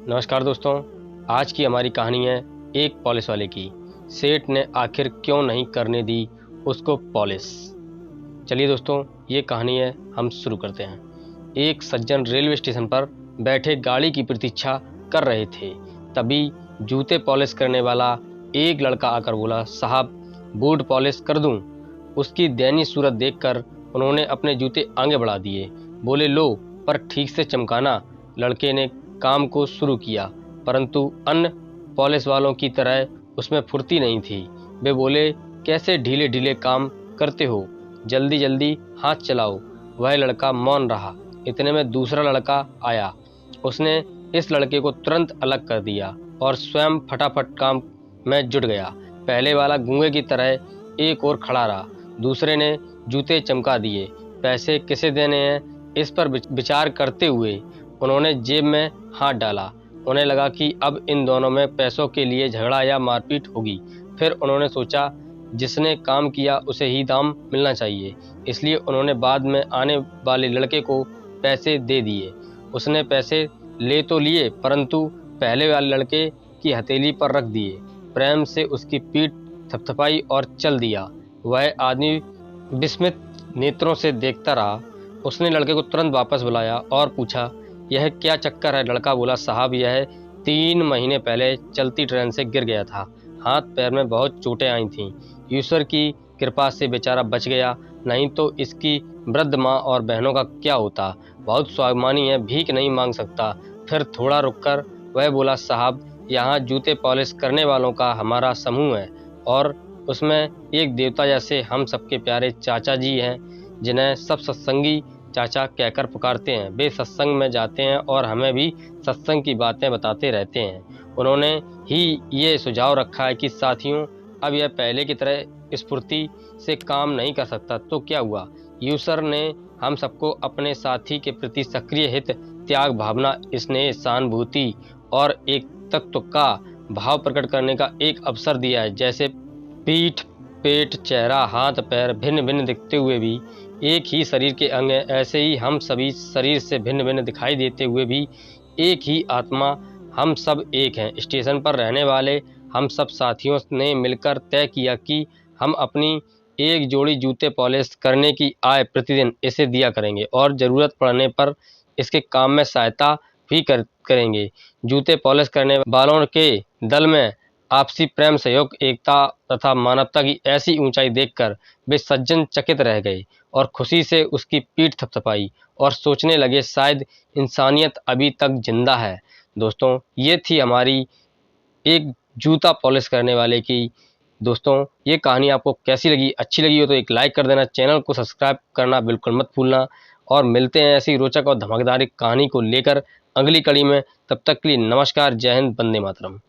नमस्कार दोस्तों, आज की हमारी कहानी है एक पॉलिश वाले की। सेठ ने आखिर क्यों नहीं करने दी उसको पॉलिश। चलिए दोस्तों, ये कहानी है, हम शुरू करते हैं। एक सज्जन रेलवे स्टेशन पर बैठे गाड़ी की प्रतीक्षा कर रहे थे। तभी जूते पॉलिश करने वाला एक लड़का आकर बोला, साहब बूट पॉलिश कर दूं? उसकी दयनीय सूरत देखकर उन्होंने अपने जूते आगे बढ़ा दिए। बोले, लो, पर ठीक से चमकाना। लड़के ने काम को शुरू किया, परंतु अन्य पॉलिश वालों की तरह उसमें फुर्ती नहीं थी। वे बोले, कैसे ढीले ढीले काम करते हो, जल्दी जल्दी हाथ चलाओ। वह लड़का मौन रहा। इतने में दूसरा लड़का आया। उसने इस लड़के को तुरंत अलग कर दिया और स्वयं फटाफट काम में जुट गया। पहले वाला गूंगे की तरह एक और खड़ा रहा। दूसरे ने जूते चमका दिए। पैसे किसे देने हैं, इस पर विचार करते हुए उन्होंने जेब में हाथ डाला। उन्हें लगा कि अब इन दोनों में पैसों के लिए झगड़ा या मारपीट होगी। फिर उन्होंने सोचा, जिसने काम किया उसे ही दाम मिलना चाहिए। इसलिए उन्होंने बाद में आने वाले लड़के को पैसे दे दिए। उसने पैसे ले तो लिए, परंतु पहले वाले लड़के की हथेली पर रख दिए। प्रेम से उसकी पीठ थपथपाई और चल दिया। वह आदमी विस्मित नेत्रों से देखता रहा। उसने लड़के को तुरंत वापस बुलाया और पूछा, यह क्या चक्कर है? लड़का बोला, साहब यह 3 महीने पहले चलती ट्रेन से गिर गया था। हाथ पैर में बहुत चोटें आई थीं। ईश्वर की कृपा से बेचारा बच गया, नहीं तो इसकी वृद्ध माँ और बहनों का क्या होता। बहुत स्वाभिमानी है, भीख नहीं मांग सकता। फिर थोड़ा रुककर वह बोला, साहब यहाँ जूते पॉलिश करने वालों का हमारा समूह है और उसमें एक देवता जैसे हम सबके प्यारे चाचा जी हैं, जिन्हें सब सत्संगी चाचा कहकर पुकारते हैं। वे सत्संग में जाते हैं और हमें भी सत्संग की बातें बताते रहते हैं। उन्होंने ही ये सुझाव रखा है कि साथियों, अब यह पहले की तरह स्फूर्ति से काम नहीं कर सकता तो क्या हुआ। ईश्वर ने हम सबको अपने साथी के प्रति सक्रिय हित, त्याग भावना, स्नेह, सहानुभूति और एक तत्व का भाव प्रकट करने का एक अवसर दिया है। जैसे पीठ, पेट, चेहरा, हाथ पैर भिन्न भिन्न दिखते हुए भी एक ही शरीर के अंग हैं, ऐसे ही हम सभी शरीर से भिन्न भिन्न दिखाई देते हुए भी एक ही आत्मा, हम सब एक हैं। स्टेशन पर रहने वाले हम सब साथियों ने मिलकर तय किया कि हम अपनी एक जोड़ी जूते पॉलिश करने की आय प्रतिदिन इसे दिया करेंगे और ज़रूरत पड़ने पर इसके काम में सहायता भी करेंगे। जूते पॉलिश करने वालों के दल में आपसी प्रेम, सहयोग, एकता तथा मानवता की ऐसी ऊंचाई देखकर वे सज्जन चकित रह गए और खुशी से उसकी पीठ थपथपाई और सोचने लगे, शायद इंसानियत अभी तक जिंदा है। दोस्तों, ये थी हमारी एक जूता पॉलिश करने वाले की। दोस्तों, ये कहानी आपको कैसी लगी? अच्छी लगी हो तो एक लाइक कर देना, चैनल को सब्सक्राइब करना बिल्कुल मत भूलना और मिलते हैं ऐसी रोचक और धमाकेदार कहानी को लेकर अगली कड़ी में। तब तक के लिए नमस्कार, जय हिंद, वंदे मातरम।